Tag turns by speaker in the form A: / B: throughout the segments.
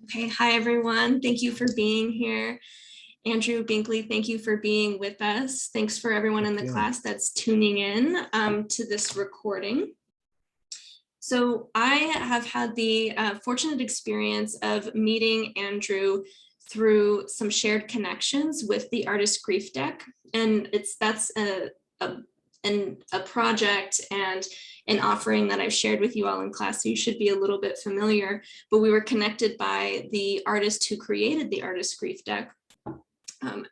A: Okay, hi everyone. Thank you for being here. Andrew, Binkley, thank you for being with us. Thanks for everyone in the class that's tuning in to this recording. So I have had the fortunate experience of meeting Andrew through some shared connections with the Artist Grief Deck. And that's a project and an offering that I've shared with you all in class, so you should be a little bit familiar, but we were connected by the artist who created the Artist Grief Deck.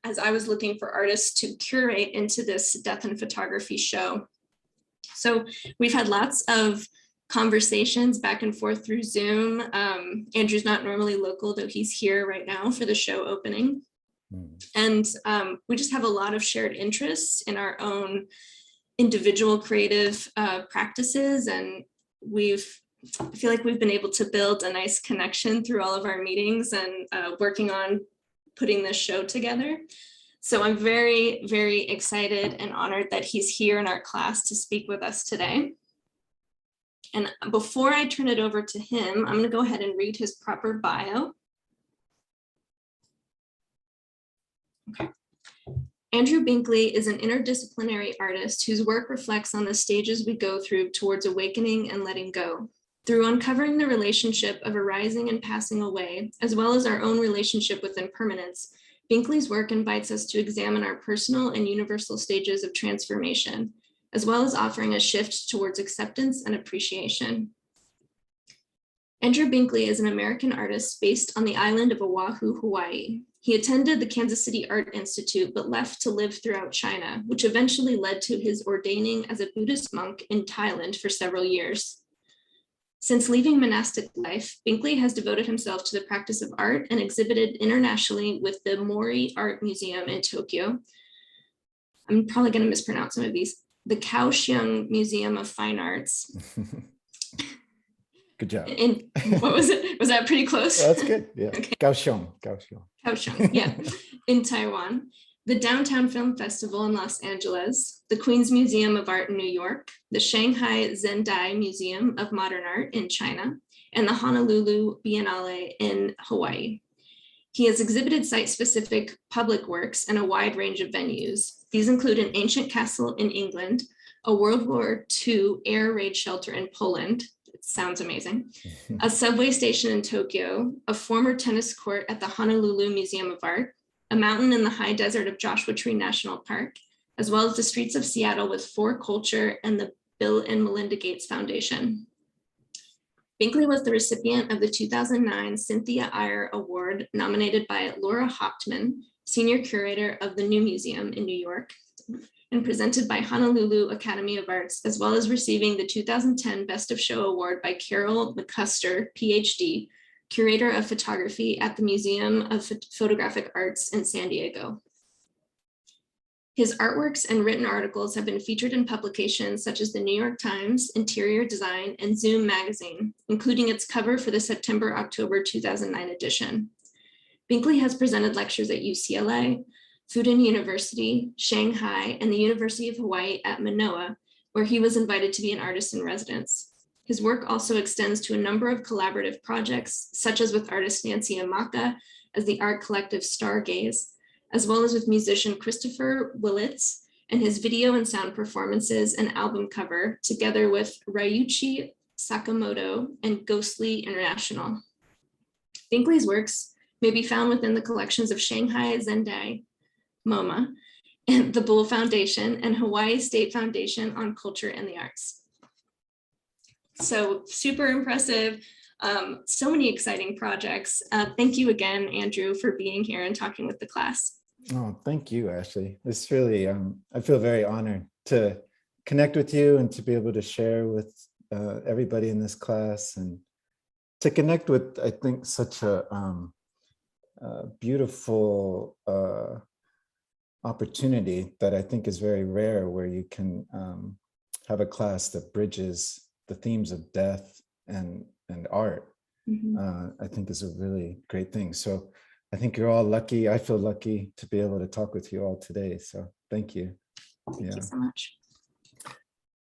A: As I was looking for artists to curate into this death and photography show. So we've had lots of conversations back and forth through Zoom. Andrew's not normally local, though he's here right now for the show opening. And we just have a lot of shared interests in our own individual creative practices. And I feel like we've been able to build a nice connection through all of our meetings and working on putting this show together. So I'm very, very excited and honored that he's here in our class to speak with us today. And before I turn it over to him, I'm going to go ahead and read his proper bio. Okay. Andrew Binkley is an interdisciplinary artist whose work reflects on the stages we go through towards awakening and letting go. Through uncovering the relationship of arising and passing away, as well as our own relationship with impermanence, Binkley's work invites us to examine our personal and universal stages of transformation, as well as offering a shift towards acceptance and appreciation. Andrew Binkley is an American artist based on the island of Oahu, Hawaii. He attended the Kansas City Art Institute, but left to live throughout China, which eventually led to his ordaining as a Buddhist monk in Thailand for several years. Since leaving monastic life, Binkley has devoted himself to the practice of art and exhibited internationally with the Mori Art Museum in Tokyo. I'm probably going to mispronounce some of these. The Kaohsiung Museum of Fine Arts.
B: Good job.
A: And what was it? Was that pretty close?
B: That's good. Yeah. Okay. Kaohsiung,
A: yeah. In Taiwan. The Downtown Film Festival in Los Angeles, the Queens Museum of Art in New York, the Shanghai Zendai Museum of Modern Art in China, and the Honolulu Biennale in Hawaii. He has exhibited site-specific public works in a wide range of venues. These include an ancient castle in England, a World War II air raid shelter in Poland. It sounds amazing. A subway station in Tokyo, a former tennis court at the Honolulu Museum of Art, a mountain in the high desert of Joshua Tree National Park, as well as the streets of Seattle with For Culture and the Bill and Melinda Gates Foundation. Binkley was the recipient of the 2009 Cynthia Eyre Award, nominated by Laura Hauptman, Senior Curator of the New Museum in New York, and presented by Honolulu Academy of Arts, as well as receiving the 2010 Best of Show Award by Carol McCusker, PhD, Curator of Photography at the Museum of Photographic Arts in San Diego. His artworks and written articles have been featured in publications such as the New York Times, Interior Design, and Zoom magazine, including its cover for the September-October 2009 edition. Binkley has presented lectures at UCLA, Fudan University, Shanghai, and the University of Hawaii at Manoa, where he was invited to be an artist in residence. His work also extends to a number of collaborative projects, such as with artist Nancy Amaka as the art collective Stargaze, as well as with musician Christopher Willits and his video and sound performances and album cover, together with Ryuichi Sakamoto and Ghostly International. Binkley's works may be found within the collections of Shanghai Zendai, MoMA, and the Bull Foundation and Hawaii State Foundation on Culture and the Arts. So super impressive, so many exciting projects. Thank you again, Andrew, for being here and talking with the class.
B: Oh, thank you, Ashley. It's really, I feel very honored to connect with you and to be able to share with everybody in this class and to connect with, I think, such a beautiful opportunity that I think is very rare, where you can have a class that bridges the themes of death and art. I think is a really great thing. So I think you're all lucky. I feel lucky to be able to talk with you all today. So thank you.
A: Thank you so much.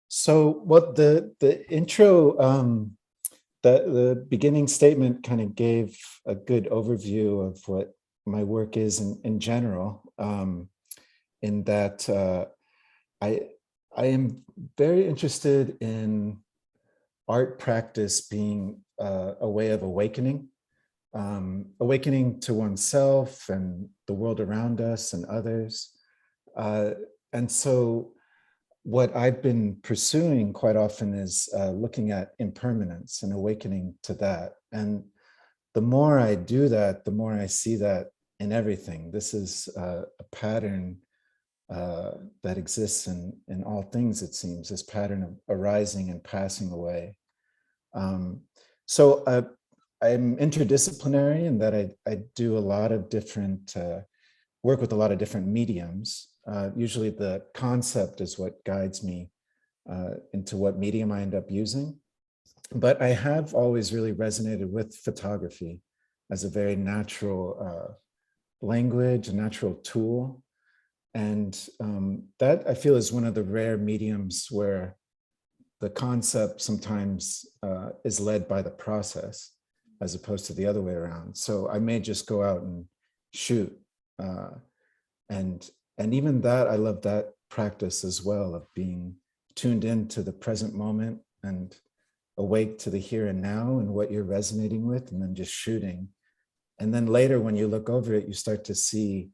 B: So what the intro the beginning statement kind of gave a good overview of what my work is in general, in that I am very interested in art practice being a way of awakening, awakening to oneself and the world around us and others. And so what I've been pursuing quite often is looking at impermanence and awakening to that. And the more I do that, the more I see that in everything. This is a pattern that exists in all things, it seems, this pattern of arising and passing away. So I'm interdisciplinary in that I do a lot of different, work with a lot of different mediums. Usually the concept is what guides me into what medium I end up using. But I have always really resonated with photography as a very natural language, a natural tool. And that I feel is one of the rare mediums where the concept sometimes is led by the process as opposed to the other way around. So I may just go out and shoot. And even that, I love that practice as well, of being tuned into the present moment and awake to the here and now and what you're resonating with, and then just shooting. And then later when you look over it, you start to see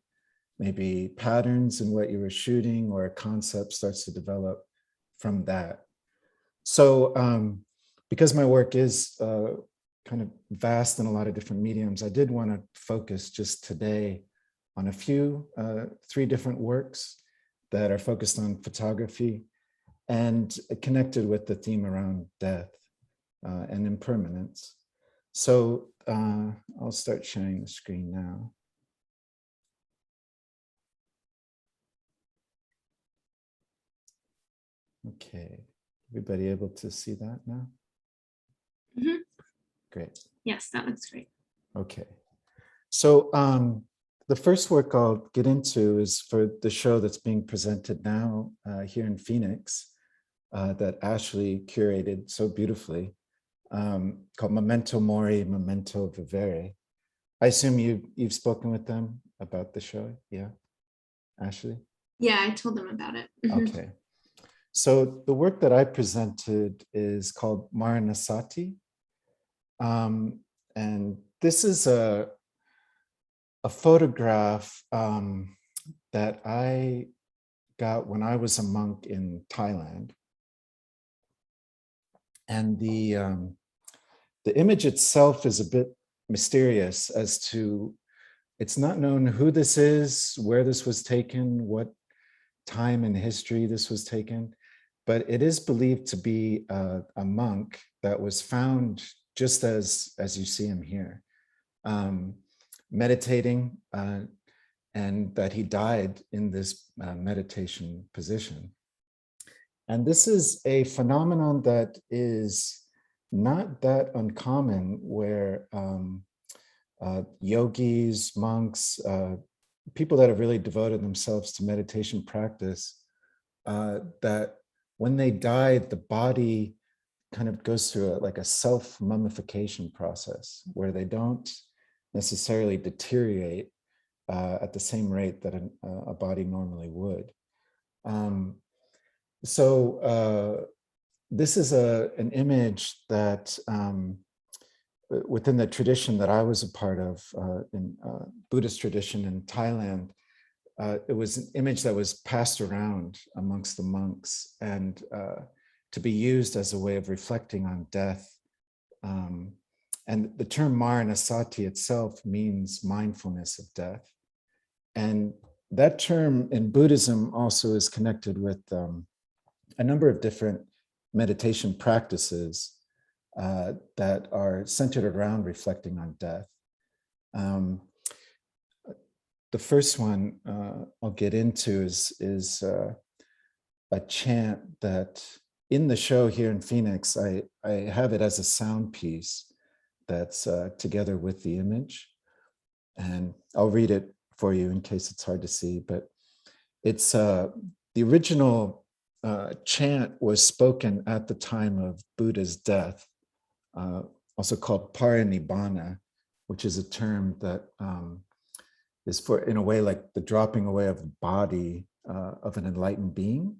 B: maybe patterns in what you were shooting, or a concept starts to develop from that. So because my work is kind of vast in a lot of different mediums, I did want to focus just today on a few, 3 different works that are focused on photography and connected with the theme around death and impermanence. So I'll start sharing the screen now. Okay, everybody able to see that now?
A: Mm-hmm.
B: Great.
A: Yes, that looks great.
B: Okay, so the first work I'll get into is for the show that's being presented now here in Phoenix that Ashley curated so beautifully, called Memento Mori, Memento Vivere. I assume you've spoken with them about the show, yeah, Ashley?
A: Yeah, I told them about it. Mm-hmm.
B: Okay. So the work that I presented is called Maranasati. And this is a photograph that I got when I was a monk in Thailand. And the image itself is a bit mysterious as to, it's not known who this is, where this was taken, what time in history this was taken, but it is believed to be a monk that was found just as you see him here, meditating, and that he died in this meditation position. And this is a phenomenon that is not that uncommon, where yogis, monks, people that have really devoted themselves to meditation practice, that when they die, the body kind of goes through like a self-mummification process where they don't necessarily deteriorate at the same rate that a body normally would. So this is an image that within the tradition that I was a part of, in Buddhist tradition in Thailand, it was an image that was passed around amongst the monks and to be used as a way of reflecting on death. And the term Maranasati itself means mindfulness of death. And that term in Buddhism also is connected with a number of different meditation practices that are centered around reflecting on death. The first one I'll get into is a chant that in the show here in Phoenix, I have it as a sound piece that's together with the image. And I'll read it for you in case it's hard to see, but it's the original chant was spoken at the time of Buddha's death, also called parinibbana, which is a term that is for, in a way, like the dropping away of the body of an enlightened being.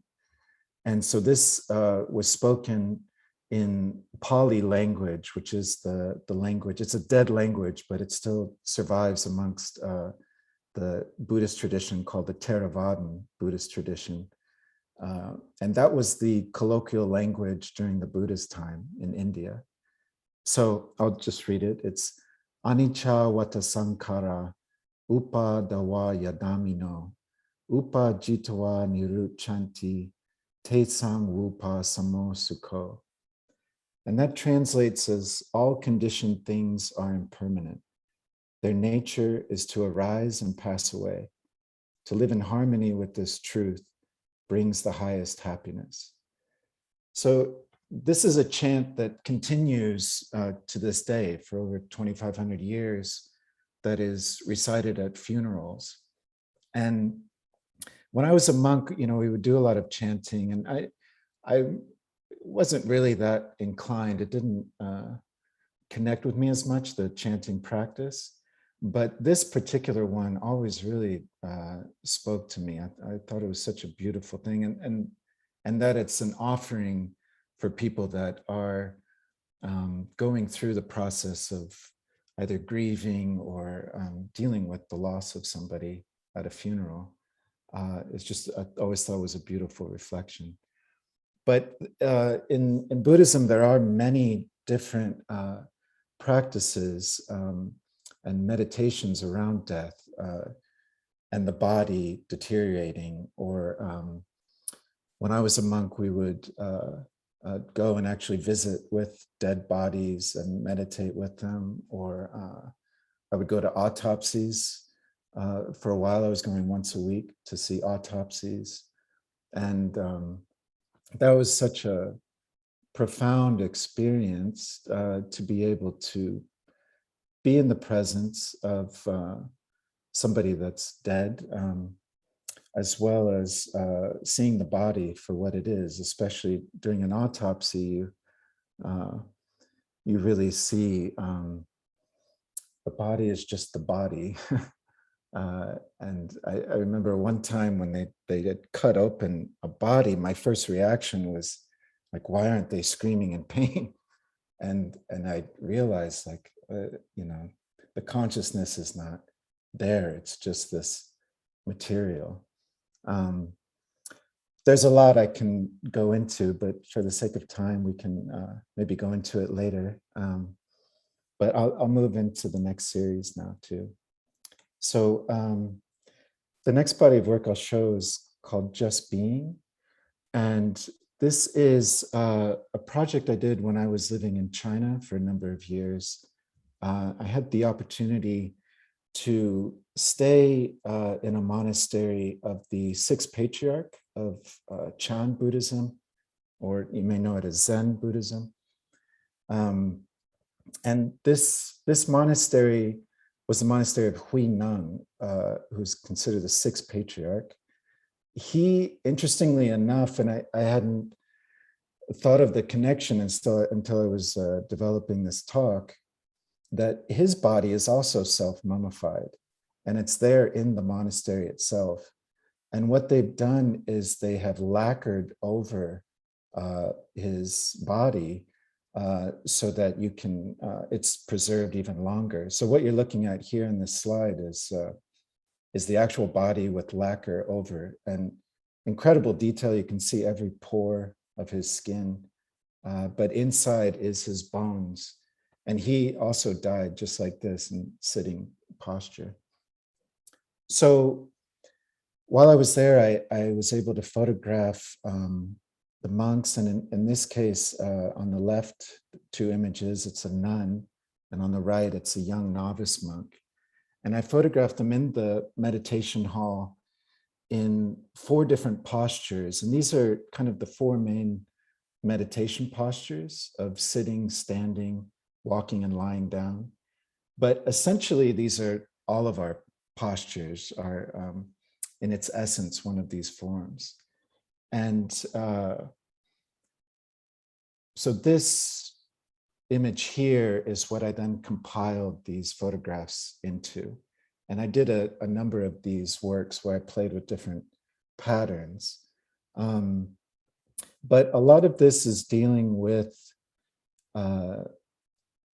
B: And so this was spoken in Pali language, which is the language, it's a dead language, but it still survives amongst the Buddhist tradition called the Theravadan Buddhist tradition. And that was the colloquial language during the Buddhist time in India. So I'll just read it. It's Anicca vata sankhara upadawa yadamino upajitawa niruchanti tesam wupa samo sukho. And that translates as all conditioned things are impermanent. Their nature is to arise and pass away. To live in harmony with this truth brings the highest happiness. So this is a chant that continues to this day for over 2,500 years, that is recited at funerals. And when I was a monk, we would do a lot of chanting, and I wasn't really that inclined. It didn't connect with me as much, the chanting practice. But this particular one always really spoke to me. I thought it was such a beautiful thing, and that it's an offering for people that are going through the process of either grieving or dealing with the loss of somebody at a funeral. It's just, I always thought it was a beautiful reflection. But in Buddhism, there are many different practices and meditations around death and the body deteriorating. Or when I was a monk, we would go and actually visit with dead bodies and meditate with them. Or I would go to autopsies. For a while, I was going once a week to see autopsies. And that was such a profound experience to be able to be in the presence of somebody that's dead, as well as seeing the body for what it is. Especially during an autopsy, you really see the body is just the body. And I remember one time when they had cut open a body, my first reaction was like, why aren't they screaming in pain? And I realized, like, the consciousness is not there. It's just this material. There's a lot I can go into, but for the sake of time, we can maybe go into it later. But I'll move into the next series now too. So the next body of work I'll show is called Just Being. And this is a project I did when I was living in China for a number of years. I had the opportunity to stay in a monastery of the sixth patriarch of Chan Buddhism, or you may know it as Zen Buddhism. And this monastery was the monastery of Hui Neng, who's considered the sixth patriarch. He, interestingly enough, and I hadn't thought of the connection until I was developing this talk, that his body is also self-mummified, and it's there in the monastery itself. And what they've done is they have lacquered over his body so that you can, it's preserved even longer. So what you're looking at here in this slide is the actual body with lacquer over, and incredible detail. You can see every pore of his skin, but inside is his bones. And he also died just like this in sitting posture. So while I was there, I was able to photograph the monks, and in this case, on the left, two images, it's a nun, and on the right, it's a young novice monk. And I photographed them in the meditation hall in 4 different postures. And these are kind of the 4 main meditation postures of sitting, standing, walking, and lying down. But essentially, these are all of our postures, are in its essence, one of these forms. And so this image here is what I then compiled these photographs into. And I did a number of these works where I played with different patterns. But a lot of this is dealing with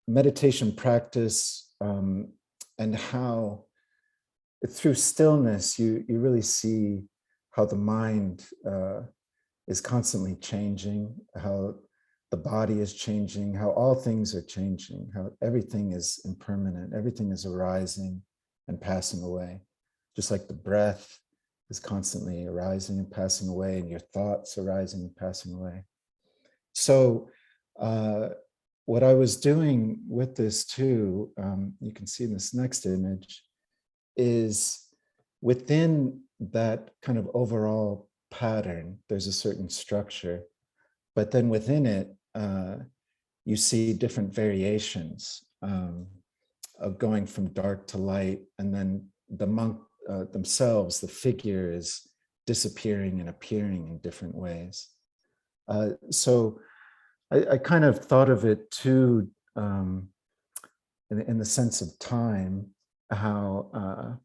B: meditation practice, and how through stillness, you really see how the mind is constantly changing, how the body is changing, how all things are changing, how everything is impermanent, everything is arising and passing away. Just like the breath is constantly arising and passing away, and your thoughts arising and passing away. So what I was doing with this too, you can see in this next image, is within that kind of overall pattern, there's a certain structure, but then within it, you see different variations of going from dark to light, and then the monk themselves, the figure is disappearing and appearing in different ways. So I kind of thought of it too, in the sense of time, how,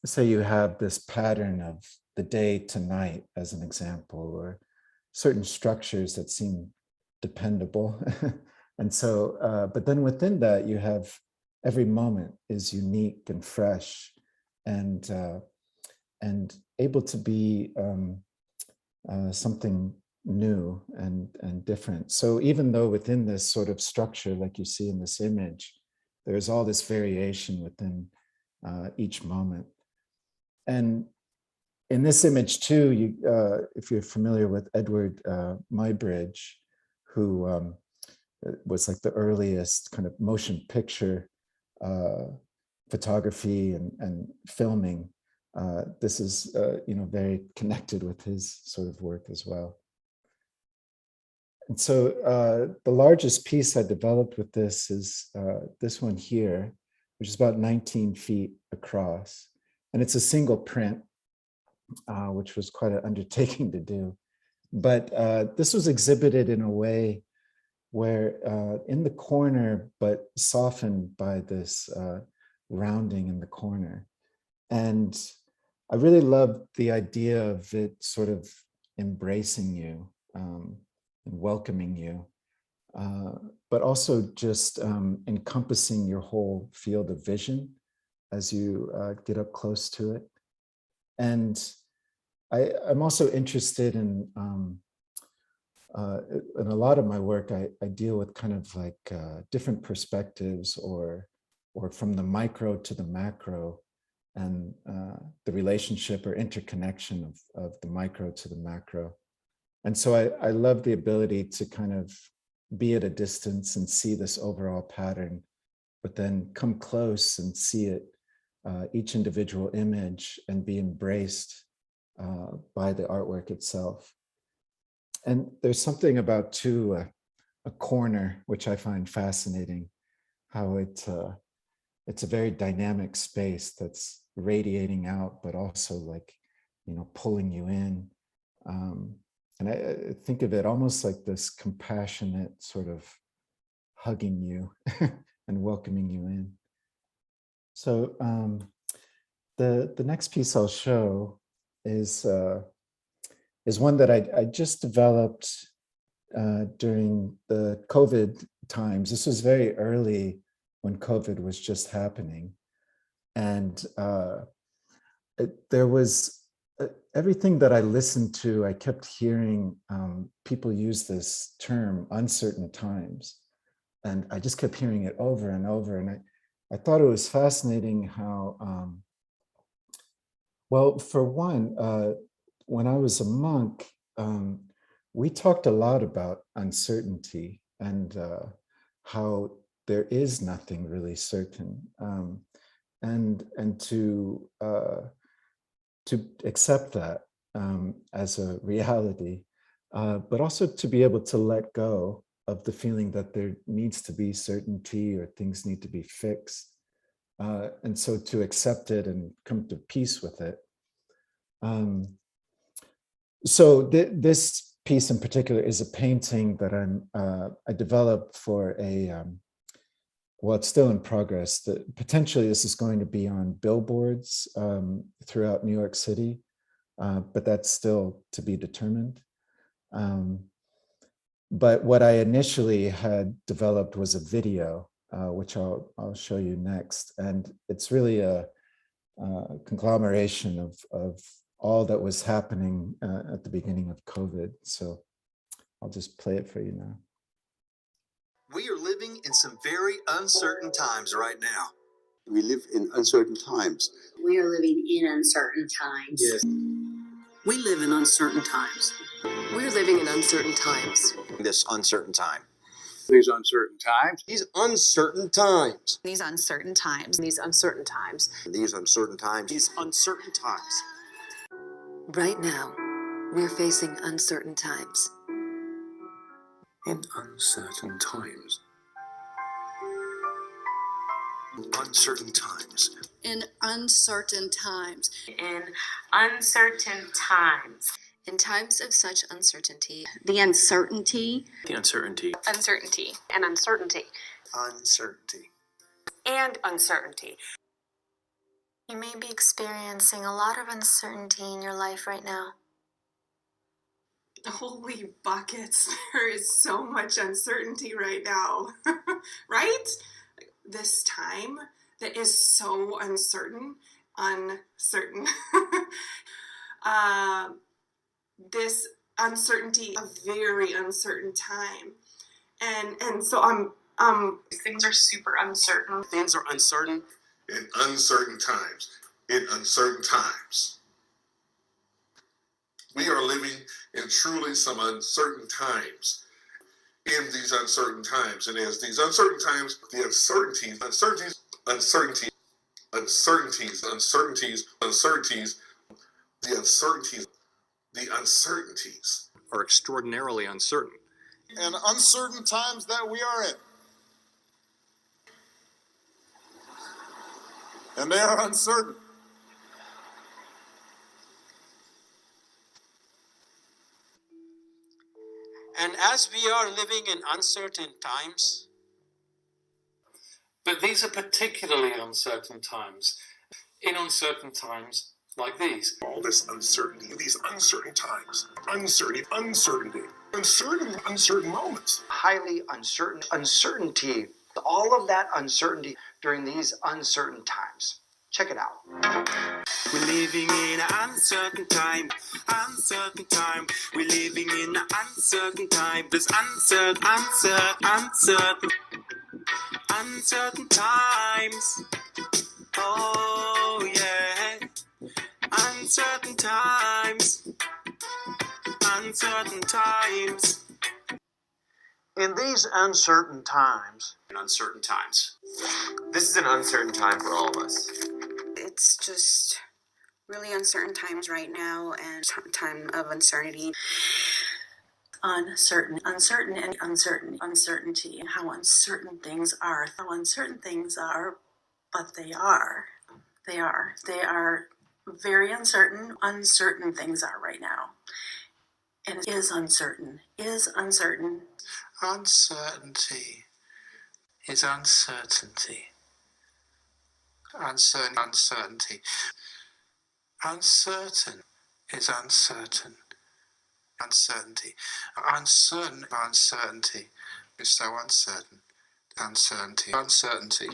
B: say you have this pattern of the day to night as an example, or certain structures that seem dependable. And so, but then within that, you have every moment is unique and fresh, and able to be something new and different. So even though within this sort of structure, like you see in this image, there's all this variation within each moment. And in this image too, you, if you're familiar with Edward Muybridge, who was like the earliest kind of motion picture photography and filming, this is very connected with his sort of work as well. And so the largest piece I developed with this is this one here, which is about 19 feet across. And it's a single print, which was quite an undertaking to do. But this was exhibited in a way where in the corner, but softened by this rounding in the corner. And I really loved the idea of it sort of embracing you and welcoming you, but also just encompassing your whole field of vision as you get up close to it. And I'm also interested in a lot of my work, I deal with kind of like different perspectives, or from the micro to the macro, and the relationship or interconnection of the micro to the macro. And so I love the ability to kind of be at a distance and see this overall pattern, but then come close and see it, each individual image, and be embraced by the artwork itself. And there's something about too a corner, which I find fascinating, how it's a very dynamic space that's radiating out, but also like, pulling you in. And I think of it almost like this compassionate sort of hugging you and welcoming you in. So the next piece I'll show is one that I just developed during the COVID times. This was very early when COVID was just happening. And there was everything that I listened to, I kept hearing people use this term, uncertain times. And I just kept hearing it over and over. And I thought it was fascinating how, well, for one, when I was a monk, we talked a lot about uncertainty and how there is nothing really certain, and to accept that as a reality, but also to be able to let go of the feeling that there needs to be certainty or things need to be fixed, and so to accept it and come to peace with it. So this piece in particular is a painting that I developed for a, well, it's still in progress. Potentially this is going to be on billboards throughout New York City, but that's still to be determined. But what I initially had developed was a video, which I'll show you next. And it's really a conglomeration of all that was happening at the beginning of COVID. So I'll just play it for you now.
C: We are living in some very uncertain times right now.
D: We live in uncertain times.
E: We are living in uncertain times.
C: Yes.
F: We live in uncertain times.
G: We're living in uncertain times.
C: This uncertain time.
D: These uncertain times.
C: These uncertain times.
G: These uncertain times. These uncertain times.
C: These uncertain times.
D: These uncertain times.
G: Right now, we're facing uncertain times.
D: In uncertain times. Uncertain times.
F: In uncertain times.
H: In uncertain times.
G: In times of such uncertainty,
E: The uncertainty.
D: The uncertainty.
H: Uncertainty and uncertainty.
C: Uncertainty.
H: And uncertainty.
I: You may be experiencing a lot of uncertainty in your life right now.
J: Holy buckets, there is so much uncertainty right now, right? This time that is so uncertain. This uncertainty, a very uncertain time. And so
H: Things are super uncertain.
D: Things are uncertain.
K: In uncertain times. In uncertain times. We are living in truly some uncertain times. In these uncertain times. And as these uncertain times, the uncertainties, the uncertainties
D: Are extraordinarily uncertain.
K: and uncertain times that we are in. And they are uncertain.
F: And as we are living in uncertain times,
L: But these are particularly uncertain times. In uncertain times like these.
K: All this uncertainty, these uncertain times, uncertainty, uncertain moments.
C: Highly uncertain uncertainty. All of that uncertainty during these uncertain times. Check it out.
F: we're living in an uncertain time. Uncertain time. We're living in an uncertain time. There's uncertain times. Oh yeah. Uncertain times. Uncertain times.
C: In these uncertain times.
D: In uncertain times.
C: This is an uncertain time for all of us.
E: It's just really uncertain times right now, and time of uncertainty. Uncertainty, and how uncertain things are. How uncertain things are, but they are. They are very uncertain. Uncertain things are right now. And it is uncertain.
L: uncertainty is uncertainty. Uncertainty. Uncertain is uncertain. Uncertainty. Uncertainty is so uncertain. Uncertainty. Uncertainty.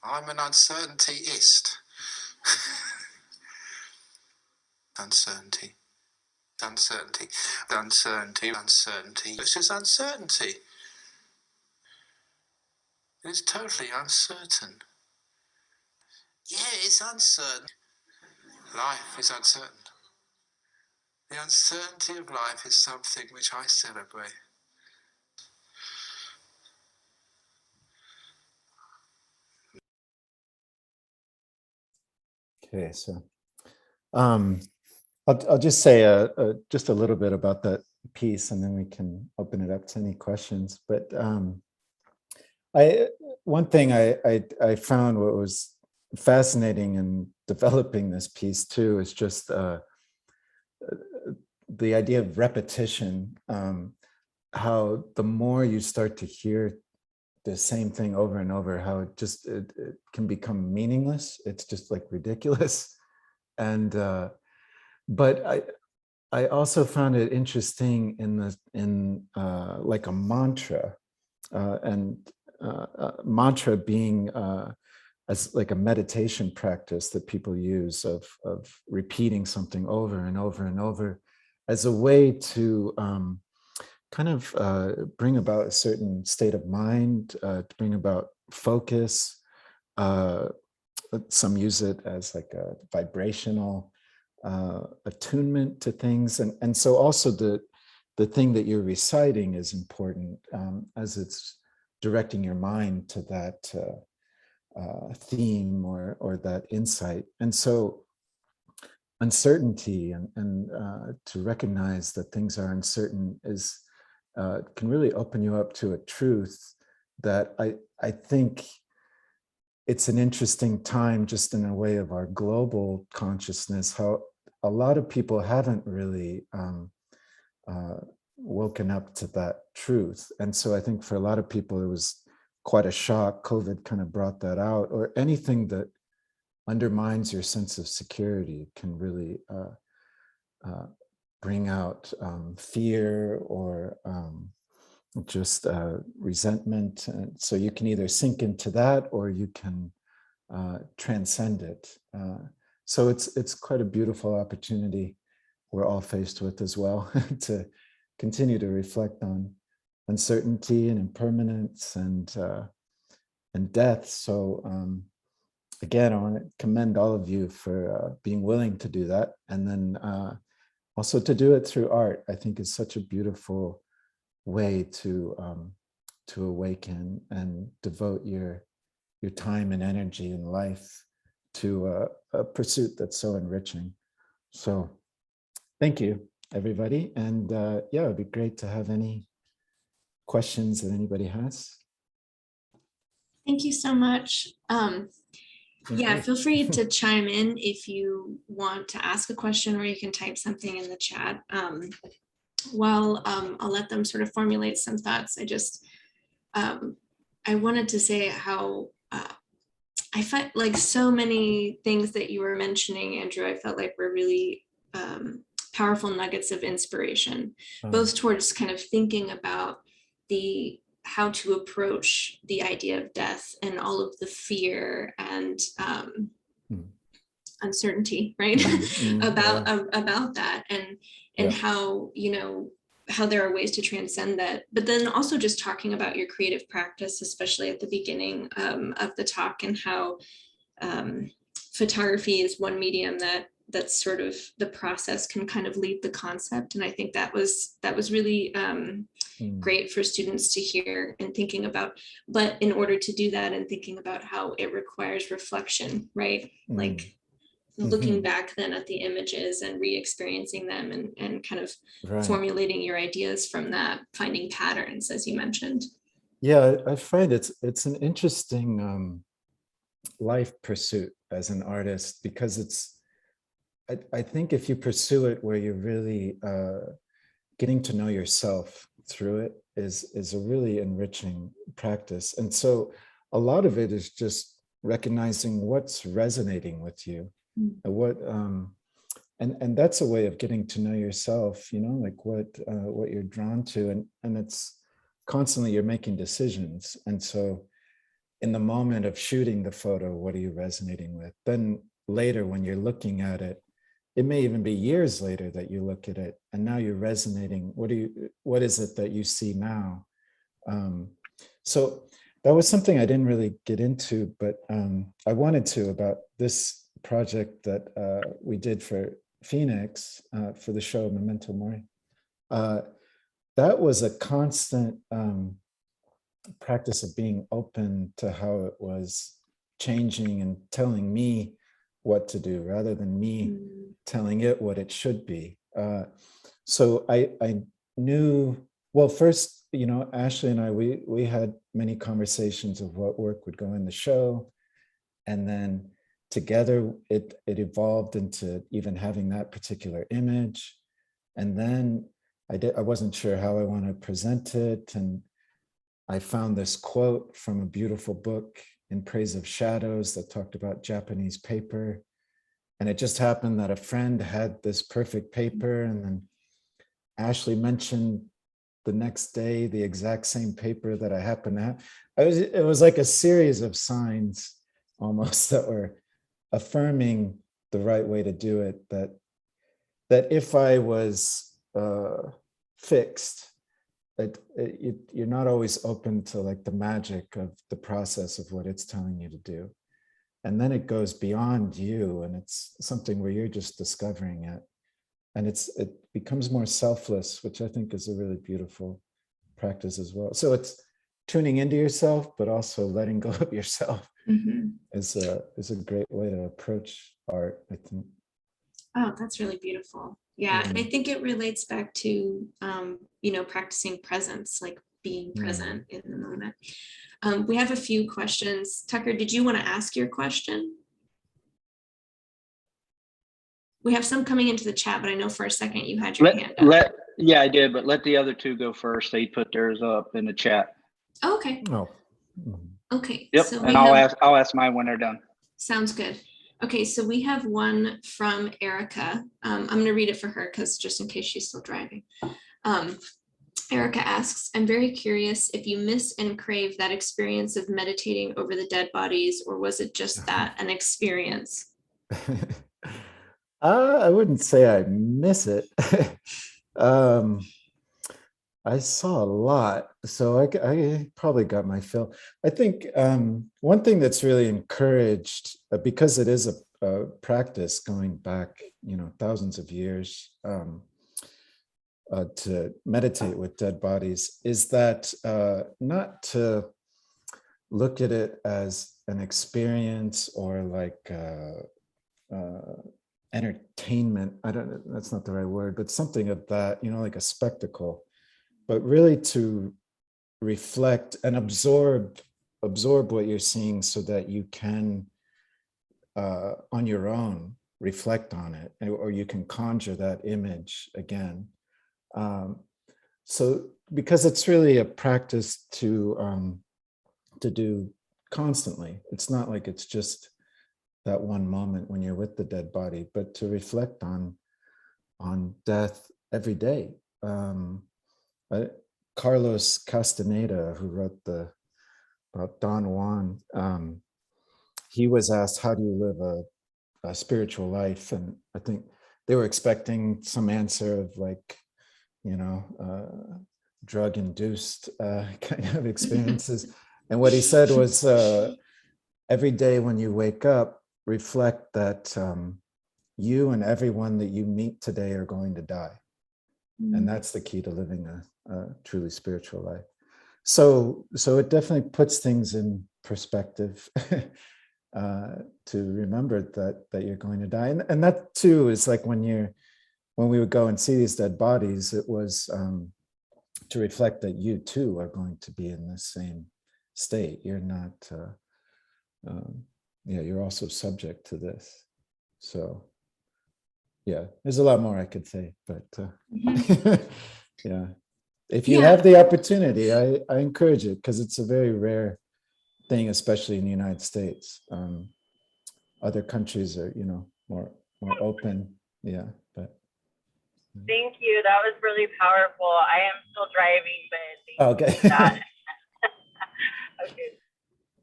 L: I'm an uncertaintyist. Uncertainty. This is uncertainty. It's totally uncertain. Yeah, it's uncertain. Life is uncertain. The uncertainty of life is something which I celebrate.
B: Okay, so I'll just say just a little bit about that piece, and then we can open it up to any questions. But one thing I found what was fascinating in developing this piece too is just the idea of repetition, how the more you start to hear the same thing over and over, how it can become meaningless. It's just like ridiculous. And but I also found it interesting in like a mantra, and mantra being as like a meditation practice that people use of repeating something over and over and over as a way to kind of bring about a certain state of mind, to bring about focus. Some use it as like a vibrational attunement to things. And so also the thing that you're reciting is important, as it's directing your mind to that theme or that insight. And so uncertainty and to recognize that things are uncertain is can really open you up to a truth that I think it's an interesting time, just in a way of our global consciousness, how a lot of people haven't really woken up to that truth. And so I think for a lot of people, it was quite a shock. COVID kind of brought that out, or anything that undermines your sense of security can really bring out fear or just resentment. And so you can either sink into that or you can transcend it. So it's quite a beautiful opportunity we're all faced with as well, to continue to reflect on uncertainty and impermanence and death. So again, I want to commend all of you for being willing to do that, and then also to do it through art. I think is such a beautiful way to awaken and devote your time and energy and life to a pursuit that's so enriching. So thank you, everybody. And yeah, it'd be great to have any questions that anybody has.
A: Thank you so much. Yeah, feel free to chime in if you want to ask a question, or you can type something in the chat. While I'll let them sort of formulate some thoughts, I wanted to say how I felt like so many things that you were mentioning, Andrew, I felt like were really powerful nuggets of inspiration, both towards kind of thinking about how to approach the idea of death and all of the fear and uncertainty, right? about that, and how, how there are ways to transcend that, but then also just talking about your creative practice, especially at the beginning of the talk, and how photography is one medium that's sort of the process can kind of lead the concept. And I think that was really great for students to hear and thinking about, but in order to do that and thinking about how it requires reflection, right? Like looking back then at the images and re-experiencing them and kind of formulating your ideas from that, finding patterns, as you mentioned.
B: Yeah, I find it's an interesting life pursuit as an artist, because I think if you pursue it where you're really getting to know yourself through it is a really enriching practice. And so a lot of it is just recognizing what's resonating with you, what and that's a way of getting to know yourself, like what you're drawn to, and it's constantly you're making decisions. And so in the moment of shooting the photo, what are you resonating with? Then later when you're looking at it, it may even be years later that you look at it, and now you're resonating. What is it that you see now? So that was something I didn't really get into, but I wanted to, about this project that we did for Phoenix for the show Memento Mori. That was a constant practice of being open to how it was changing and telling me what to do rather than me telling it what it should be. So I knew, well, first, Ashley and I, we had many conversations of what work would go in the show. And then together it evolved into even having that particular image. And then I wasn't sure how I want to present it. And I found this quote from a beautiful book, In Praise of Shadows, that talked about Japanese paper. And it just happened that a friend had this perfect paper, and then Ashley mentioned the next day the exact same paper that I happened to have. It was like a series of signs almost that were affirming the right way to do it, that if I was fixed, you're not always open to like the magic of the process of what it's telling you to do. And then it goes beyond you, and it's something where you're just discovering it. And it becomes more selfless, which I think is a really beautiful practice as well. So it's tuning into yourself, but also letting go of yourself is a great way to approach art, I think.
A: Oh, that's really beautiful. Yeah. And I think it relates back to, practicing presence, like being present in the moment. We have a few questions. Tucker, did you want to ask your question? We have some coming into the chat, but I know for a second you had your hand up.
M: Yeah, I did, but let the other two go first. They put theirs up in the chat.
A: Oh, okay.
B: Oh.
A: Okay.
M: Yep,
A: so
M: and I'll ask mine when they're done.
A: Sounds good. Okay, so we have one from Erica. I'm going to read it for her because just in case she's still driving. Erica asks, I'm very curious if you miss and crave that experience of meditating over the dead bodies, or was it just that, an experience?
B: I wouldn't say I miss it. I saw a lot, so I probably got my fill. I think one thing that's really encouraged, because it is a practice going back, thousands of years, to meditate with dead bodies, is that not to look at it as an experience or like entertainment. That's not the right word, but something of that, like a spectacle, but really to reflect and absorb what you're seeing so that you can, on your own, reflect on it, or you can conjure that image again. So because it's really a practice to do constantly. It's not like it's just that one moment when you're with the dead body, but to reflect on death every day. Carlos Castaneda, who wrote about Don Juan, he was asked, how do you live a spiritual life? And I think they were expecting some answer of like, drug-induced kind of experiences. And what he said was, every day when you wake up, reflect that you and everyone that you meet today are going to die. And that's the key to living a truly spiritual life. So it definitely puts things in perspective to remember that you're going to die. And that too is like when we would go and see these dead bodies, it was to reflect that you too are going to be in the same state. You're not, you're also subject to this. So yeah, there's a lot more I could say, but yeah, if you have the opportunity, I encourage it, because it's a very rare thing, especially in the United States. Other countries are, more open. Yeah, but.
N: Thank you. That was really powerful. I am still driving, but
B: okay.
N: Thank you for that. Okay.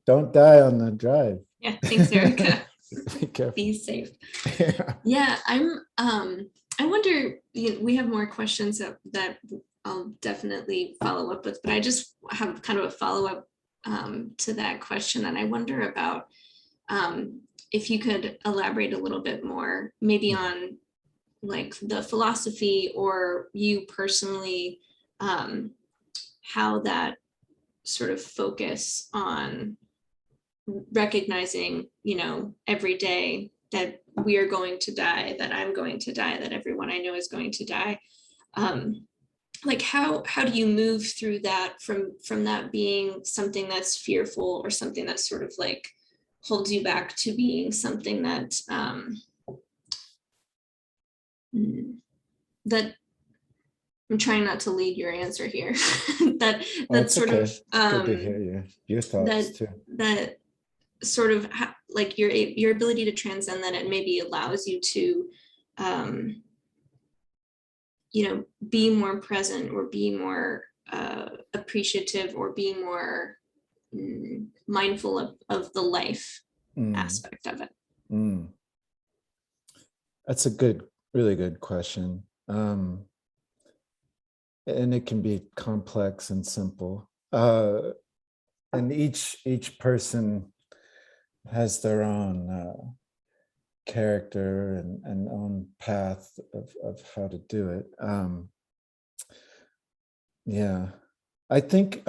B: Don't die on the drive.
A: Yeah, thanks, Erica.
B: Be careful.
A: Be safe. Yeah, I wonder, we have more questions that I'll definitely follow up with, but I just have kind of a follow-up to that question. And I wonder about if you could elaborate a little bit more, maybe on like the philosophy, or you personally, how that sort of focus on recognizing, every day that we are going to die, that I'm going to die, that everyone I know is going to die. Like how do you move through that from that being something that's fearful, or something that's sort of like holds you back to being something that that I'm trying not to lead your answer here. That sort
B: okay.
A: of
B: Good to hear your thoughts too.
A: That sort of like your ability to transcend that, it maybe allows you to be more present, or be more appreciative, or be more mindful of the life aspect of it.
B: That's a really good question. And it can be complex and simple. And each person has their own character and own path of how to do it. Yeah, I think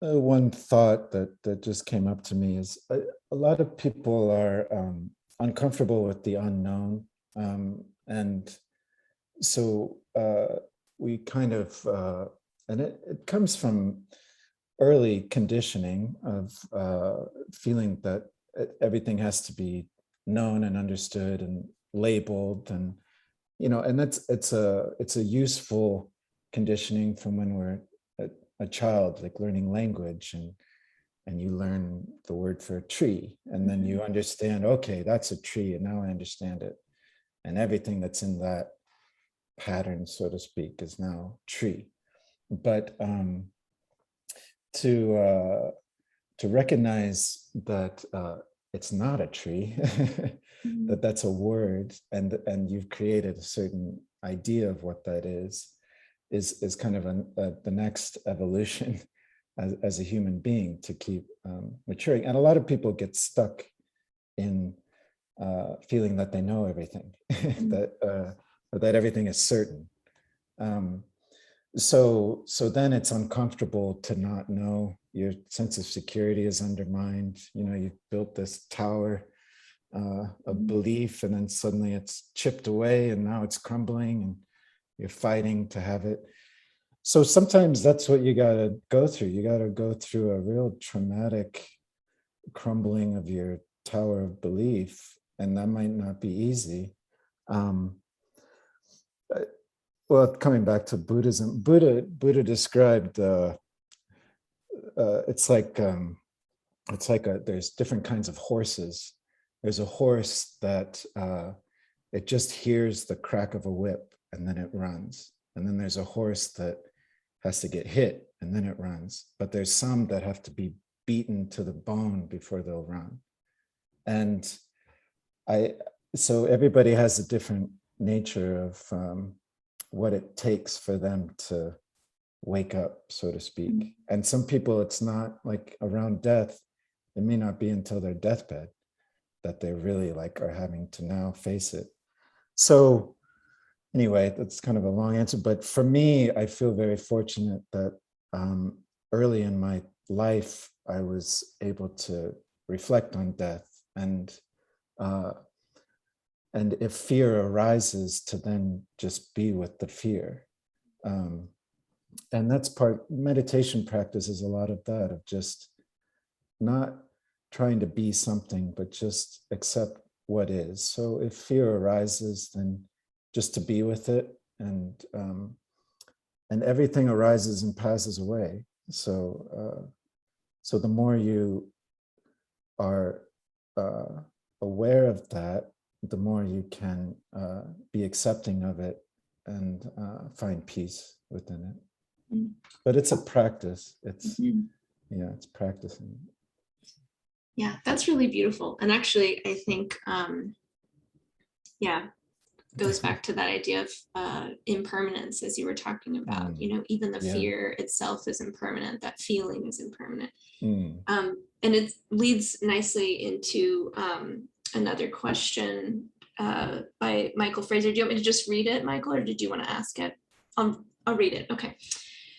B: one thought that just came up to me is a lot of people are uncomfortable with the unknown, and so we kind of and it comes from early conditioning of feeling that everything has to be known and understood and labeled, and and it's a useful conditioning from when we're a child, like learning language, and you learn the word for a tree, and then you understand, okay, that's a tree, and now I understand it, and everything that's in that pattern, so to speak, is now tree. But to recognize that it's not a tree, that that's a word, and you've created a certain idea of what that is kind of the next evolution as a human being, to keep maturing. And a lot of people get stuck in feeling that they know everything, that everything is certain. So then it's uncomfortable to not know. Your sense of security is undermined. You've built this tower of belief, and then suddenly it's chipped away, and now it's crumbling, and you're fighting to have it. So sometimes that's what you got to go through. You got to go through a real traumatic crumbling of your tower of belief, and that might not be easy. Well, coming back to Buddhism, Buddha described it's like there's different kinds of horses. There's a horse that it just hears the crack of a whip and then it runs. And then there's a horse that has to get hit and then it runs. But there's some that have to be beaten to the bone before they'll run. And so everybody has a different nature of what it takes for them to wake up, so to speak. And some people, it's not like around death, it may not be until their deathbed that they really are having to now face it. So anyway, that's kind of a long answer, but for me, I feel very fortunate that early in my life, I was able to reflect on death, and if fear arises, to then just be with the fear. And that's meditation practice is a lot of that, of just not trying to be something, but just accept what is. So if fear arises, then just to be with it, and everything arises and passes away. So the more you are aware of that, the more you can be accepting of it and find peace within it. But it's a practice. It's it's practicing.
A: Yeah, that's really beautiful. And actually, I think goes back to that idea of impermanence, as you were talking about. Even the fear itself is impermanent. That feeling is impermanent. And it leads nicely into another question by Michael Fraser. Do you want me to just read it, Michael, or did you want to ask it? I'll read it. Okay.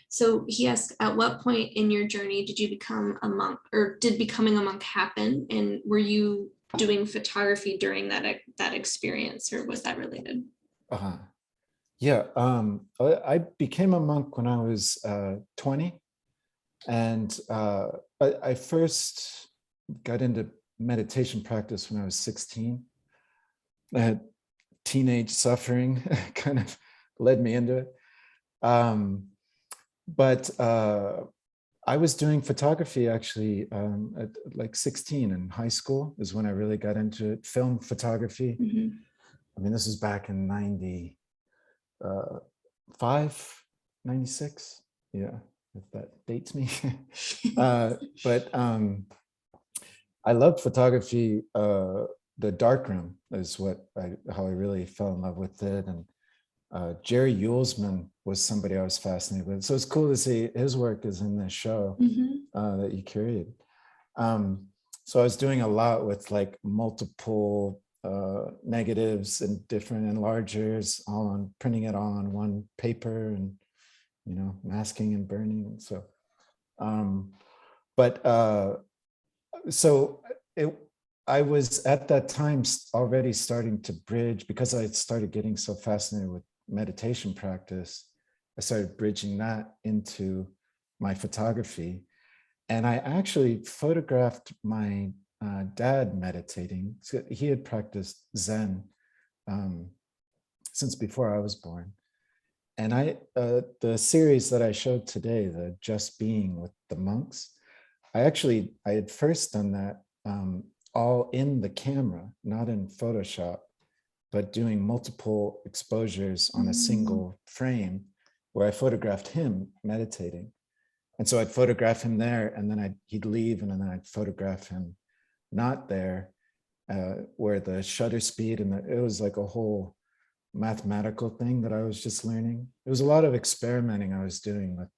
A: So he asked, at what point in your journey did you become a monk, or did becoming a monk happen? And were you doing photography during that experience, or was that related?
B: Yeah. I became a monk when I was 20. And I first got into meditation practice when I was 16. I had teenage suffering kind of led me into it. But I was doing photography actually at like 16 in high school is when I really got into it. Film photography.
A: Mm-hmm.
B: I mean, this is back in 95, 96. Yeah, if that dates me. But I loved photography. The darkroom is how I really fell in love with it. And Jerry Uelsman was somebody I was fascinated with. So it's cool to see his work is in this show that you curated. So I was doing a lot with like multiple negatives and different enlargers, printing it all on one paper and, masking and burning. So, I was at that time already starting to bridge, because I had started getting so fascinated with meditation practice. I started bridging that into my photography. And I actually photographed my dad meditating. So he had practiced Zen since before I was born. And the series that I showed today, the Just Being with the monks, I had first done that all in the camera, not in Photoshop, but doing multiple exposures on a single frame where I photographed him meditating. And so I'd photograph him there, and then he'd leave, and then I'd photograph him not there, where the shutter speed, and it was like a whole mathematical thing that I was just learning. It was a lot of experimenting I was doing with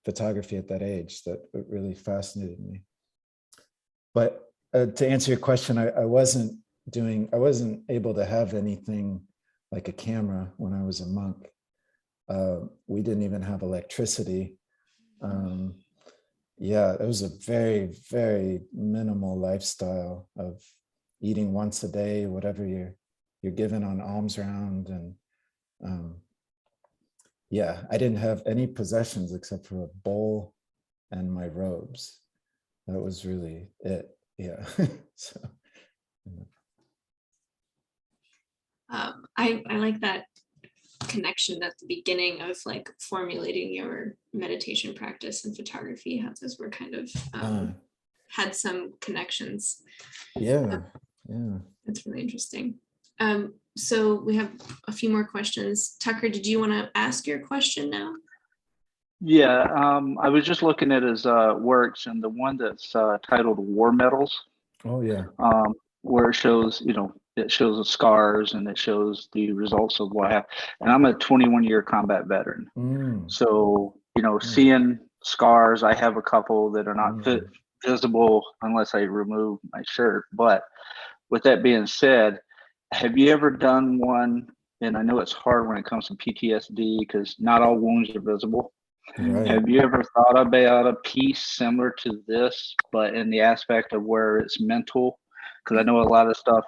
B: photography at that age that really fascinated me. But to answer your question, I wasn't able to have anything like a camera when I was a monk. We didn't even have electricity. It was a very, very minimal lifestyle of eating once a day, whatever you're given on alms round. And I didn't have any possessions except for a bowl and my robes. That was really it. Yeah. So,
A: I like that connection at the beginning of like formulating your meditation practice and photography, how those were kind of had some connections.
B: Yeah.
A: That's really interesting. So we have a few more questions. Tucker, did you want to ask your question now?
M: Yeah, I was just looking at his works, and the one that's titled War Medals.
B: Oh yeah.
M: Where it shows, it shows the scars and it shows the results of what happened. And I'm a 21-year combat veteran. So, seeing scars, I have a couple that are not visible unless I remove my shirt. But with that being said, have you ever done one? And I know it's hard when it comes to PTSD because not all wounds are visible.
B: Right.
M: Have you ever thought about a piece similar to this, but in the aspect of where it's mental? Because I know a lot of stuff,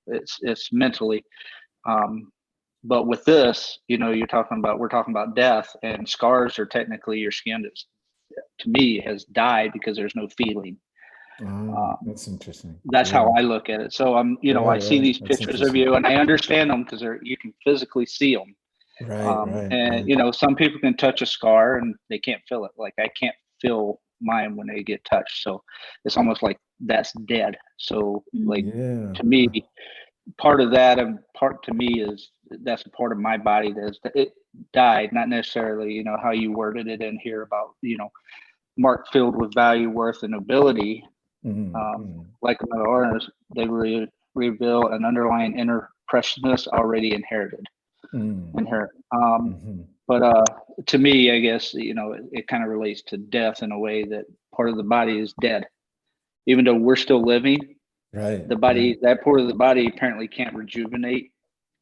M: it's mentally. But with this, we're talking about death, and scars are technically your skin that's, to me, has died because there's no feeling.
B: That's interesting.
M: That's how I look at it. So I see these
B: That's
M: pictures of you, and I understand them because you can physically see them.
B: Right.
M: Some people can touch a scar and they can't feel it. Like I can't feel mine when they get touched. So it's almost like that's dead. So to me, part of that and part to me is that's a part of my body it died, not necessarily, how you worded it in here about, mark filled with value, worth, and ability. Like another artist, they reveal an underlying inner preciousness already inherited. But to me, I guess, it kind of relates to death in a way that part of the body is dead, even though we're still living.
B: Right.
M: The body, that part of the body apparently can't rejuvenate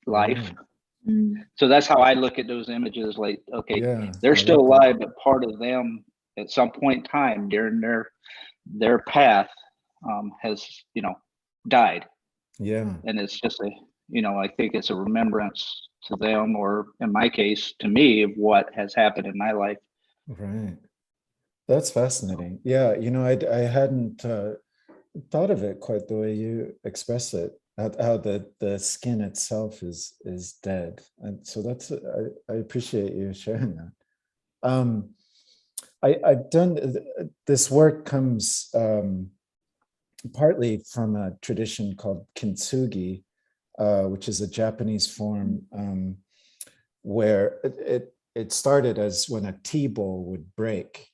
M: life. So that's how I look at those images. Like, okay, they're still alive, but part of them at some point in time during their path has, died.
B: Yeah.
M: And it's just I think it's a remembrance to them, or in my case, to me, of what has happened in my life.
B: Right. That's fascinating. Yeah, I hadn't thought of it quite the way you express it. How the skin itself is dead, and so that's I appreciate you sharing that. I've done this work comes partly from a tradition called kintsugi, which is a Japanese form where it started as when a tea bowl would break,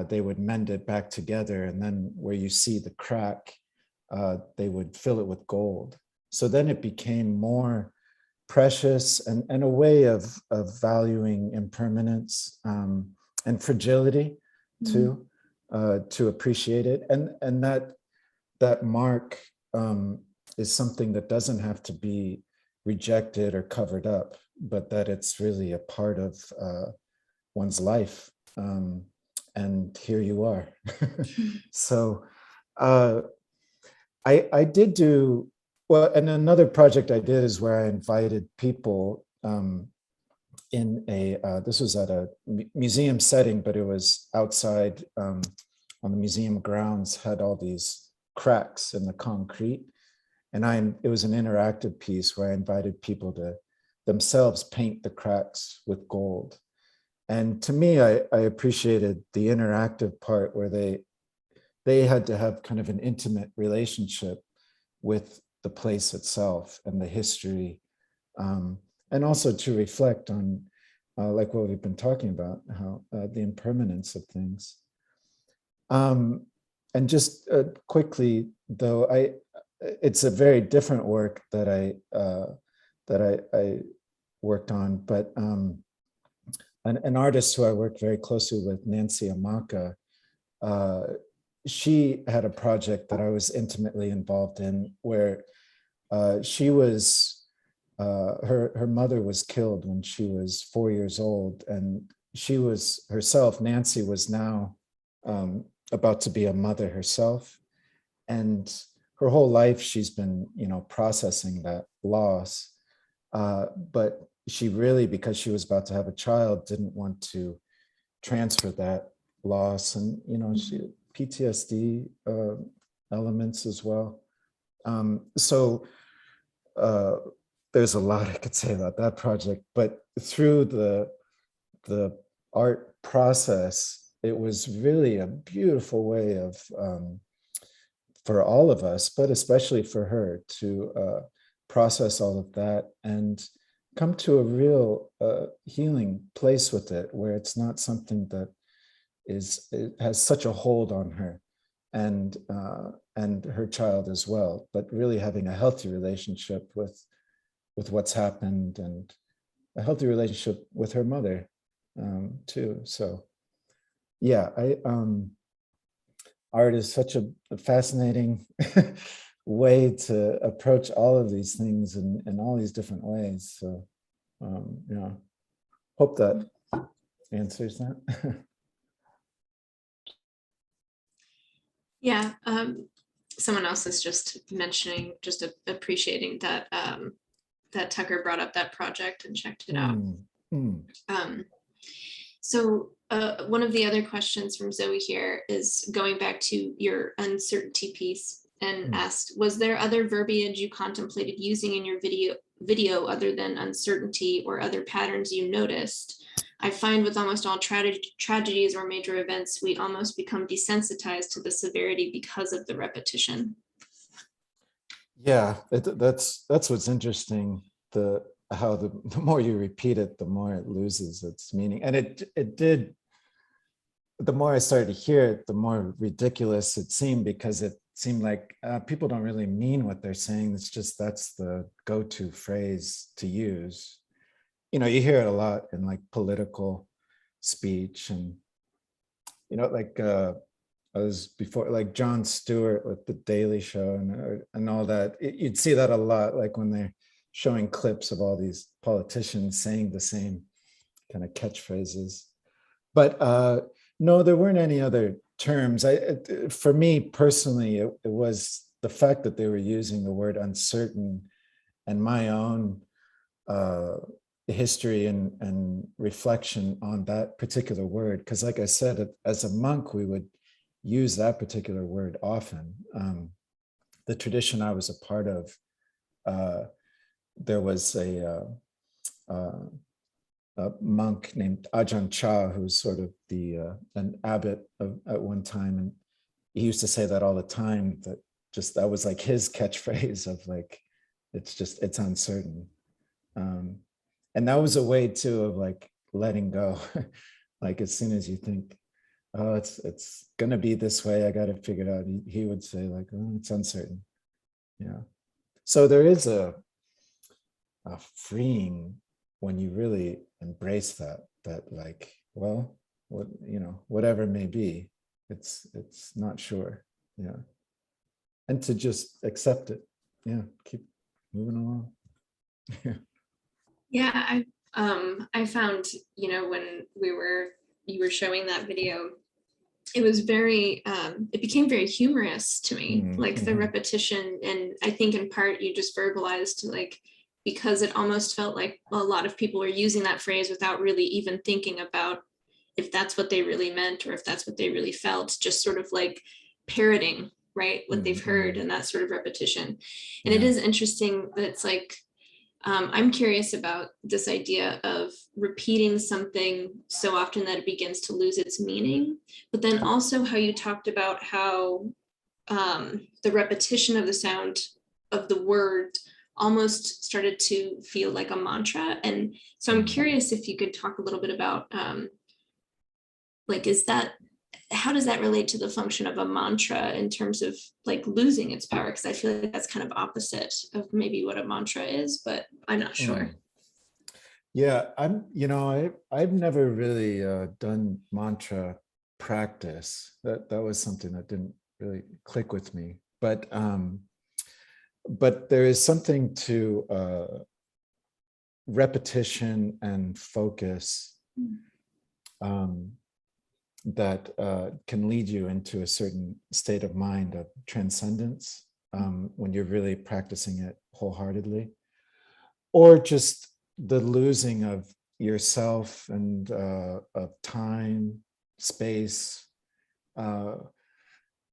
B: they would mend it back together, and then where you see the crack, they would fill it with gold. So then it became more precious and a way of valuing impermanence and fragility too, to appreciate it. And that mark is something that doesn't have to be rejected or covered up, but that it's really a part of one's life. And here you are. So I did do, well, and another project I did is where I invited people in this was at a museum setting, but it was outside on the museum grounds, had all these cracks in the concrete. And it was an interactive piece where I invited people to themselves paint the cracks with gold. And to me, I appreciated the interactive part where they had to have kind of an intimate relationship with the place itself and the history, and also to reflect on, like what we've been talking about, how the impermanence of things. And just quickly, though, it's a very different work that I worked on, but an artist who I worked very closely with, Nancy Amaka, she had a project that I was intimately involved in where she was, her mother was killed when she was 4 years old, and she was herself, Nancy was now about to be a mother herself. And her whole life she's been, processing that loss. But she really, because she was about to have a child, didn't want to transfer that loss. And, she PTSD elements as well. So there's a lot I could say about that project, but through the art process, it was really a beautiful way of, for all of us, but especially for her, to process all of that and come to a real healing place with it, where it's not something that it has such a hold on her and her child as well, but really having a healthy relationship with what's happened, and a healthy relationship with her mother too. So yeah, art is such a fascinating way to approach all of these things in all these different ways. So hope that answers that.
A: Yeah, someone else is just mentioning, just appreciating that that Tucker brought up that project and checked it out. So one of the other questions from Zoe here is going back to your uncertainty piece, and asked, was there other verbiage you contemplated using in your video other than uncertainty, or other patterns you noticed? I find with almost all tragedies or major events, we almost become desensitized to the severity because of the repetition.
B: Yeah, that's what's interesting. How the more you repeat it, the more it loses its meaning. And it did. The more I started to hear it, the more ridiculous it seemed, because it seemed like people don't really mean what they're saying. It's just that's the go-to phrase to use. You hear it a lot in like political speech, and like I was before, like Jon Stewart with the Daily Show and all that. You'd see that a lot, like when they're showing clips of all these politicians saying the same kind of catchphrases. But no, there weren't any other terms. For me personally, it was the fact that they were using the word uncertain, and my own history and reflection on that particular word. Because like I said, as a monk, we would use that particular word often. The tradition I was a part of, there was a monk named Ajahn Chah, who's sort of an abbot at one time, and he used to say that all the time, that was like his catchphrase of like, it's uncertain. And that was a way too of like letting go. Like as soon as you think, oh, it's gonna be this way, I got it figured out, he would say like, oh, it's uncertain. Yeah. So there is a freeing when you really embrace that like, well, whatever it may be, it's not sure. Yeah. And to just accept it. Yeah. Keep moving along.
A: Yeah. I found, when you were showing that video, it was it became very humorous to me, like the repetition. And I think in part you just verbalized, like, because it almost felt like a lot of people are using that phrase without really even thinking about if that's what they really meant or if that's what they really felt, just sort of like parroting, right, what they've heard, and that sort of repetition. And it is interesting that it's like, I'm curious about this idea of repeating something so often that it begins to lose its meaning, but then also how you talked about how the repetition of the sound of the word almost started to feel like a mantra. And so I'm curious if you could talk a little bit about like, how does that relate to the function of a mantra in terms of like losing its power? Because I feel like that's kind of opposite of maybe what a mantra is, but I'm not sure.
B: Yeah, I've never really done mantra practice. That was something that didn't really click with me. But there is something to repetition and focus that can lead you into a certain state of mind of transcendence when you're really practicing it wholeheartedly, or just the losing of yourself and of time, space.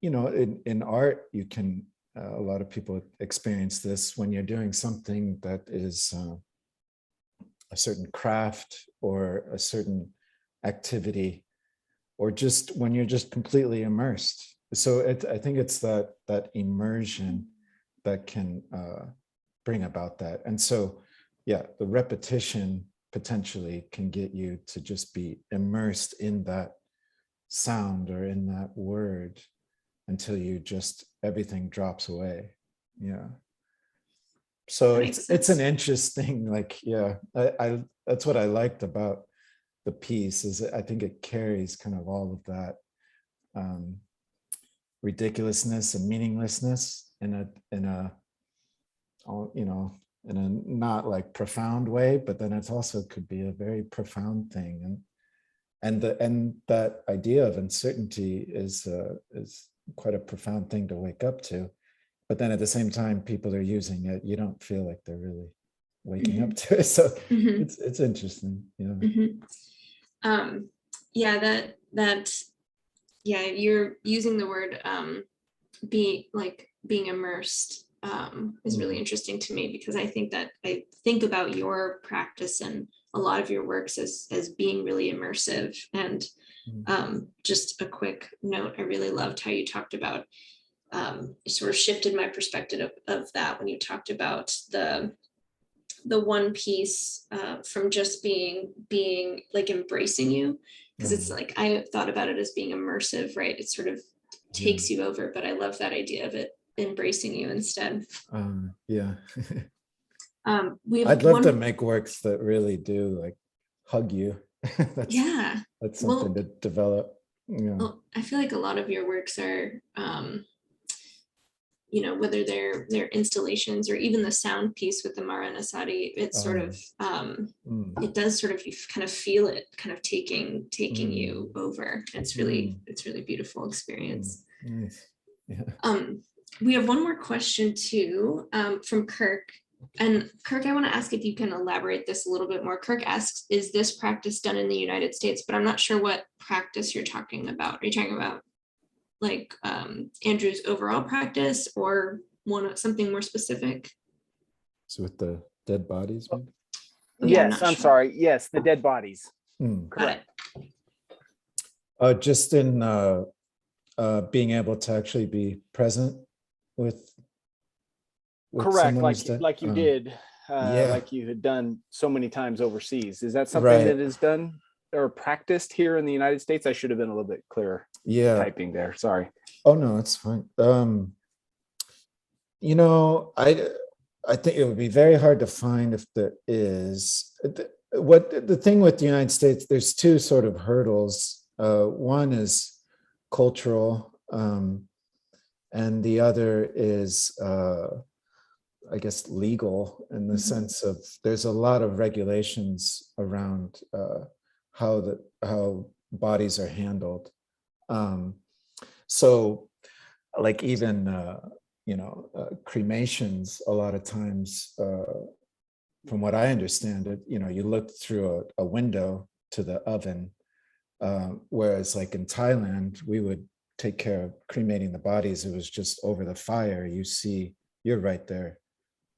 B: In art, you can, a lot of people experience this when you're doing something that is a certain craft or a certain activity, or just when you're just completely immersed. So I think it's that immersion that can bring about that. And so, yeah, the repetition potentially can get you to just be immersed in that sound or in that word until everything drops away. Yeah. So it's an interesting, like, yeah, I that's what I liked about the piece, is I think it carries kind of all of that ridiculousness and meaninglessness in a not like profound way, but then it's also could be a very profound thing. And that idea of uncertainty is quite a profound thing to wake up to. But then at the same time, people are using it, you don't feel like they're really waking up to it. So it's interesting.
A: You're using the word being immersed is really interesting to me, because I think about your practice and a lot of your works as being really immersive. And just a quick note, I really loved how you talked about, it sort of shifted my perspective of that when you talked about the one piece from just being like embracing you, because it's like, I thought about it as being immersive, right? It sort of takes you over, but I love that idea of it embracing you instead.
B: Yeah.
A: I'd
B: love to make works that really do like hug you. That's something to develop.
A: Well, I feel like a lot of your works are whether they're installations or even the sound piece with the Maranasati, it's sort of it does sort of, you kind of feel it kind of taking you over. It's really beautiful experience.
B: Nice. Yeah.
A: We have one more question too, from Kirk. And Kirk, I want to ask if you can elaborate this a little bit more. Kirk asks, is this practice done in the United States? But I'm not sure what practice you're talking about. Are you talking about like Andrew's overall practice or something more specific?
B: So with the dead bodies, maybe?
O: Yes, I'm sorry. Yes, the dead bodies.
B: Correct. Just in being able to actually be present with
O: Correct,
B: someone who's dead?
O: like you did,
B: yeah.
O: like you had done so many times overseas. Is that something that is done or practiced here in the United States? I should have been a little bit clearer. Typing there. Sorry.
B: Oh no, it's fine. You know, I think it would be very hard to find if there is. The thing with the United States, there's two sort of hurdles. One is cultural, and the other is, I guess, legal in the sense of there's a lot of regulations around how bodies are handled. So, like even cremations, a lot of times, from what I understand it, you look through a window to the oven, whereas like in Thailand, we would take care of cremating the bodies. It was just over the fire. You're right there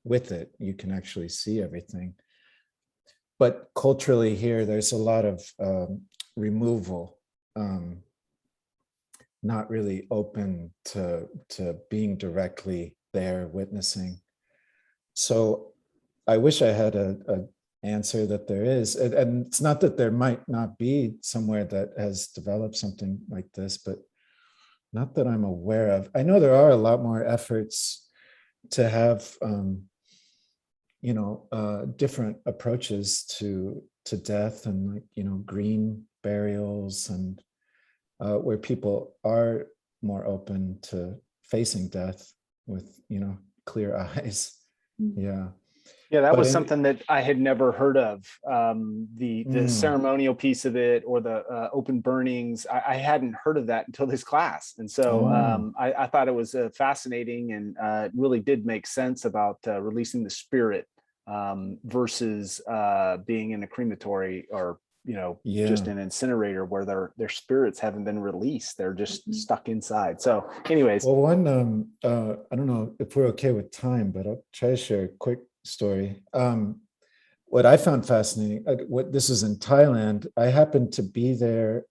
B: with it. You can actually see everything. But culturally here, there's a lot of removal, not really open to being directly there witnessing. So I wish I had a answer that there is, and it's not that there might not be somewhere that has developed something like this, but not that I'm aware of. I know there are a lot more efforts to have different approaches to death, and like green burials, and where people are more open to facing death with clear eyes.
O: Yeah, that was something that I had never heard of. The ceremonial piece of it, or the open burnings. I hadn't heard of that until this class, and so I thought it was fascinating, and it really did make sense about releasing the spirit versus being in a crematory or just an incinerator where their spirits haven't been released. They're just stuck inside. So, anyways,
B: well, one I don't know if we're okay with time, but I'll try to share a quick story. What I found fascinating, this is in Thailand. I happened to be there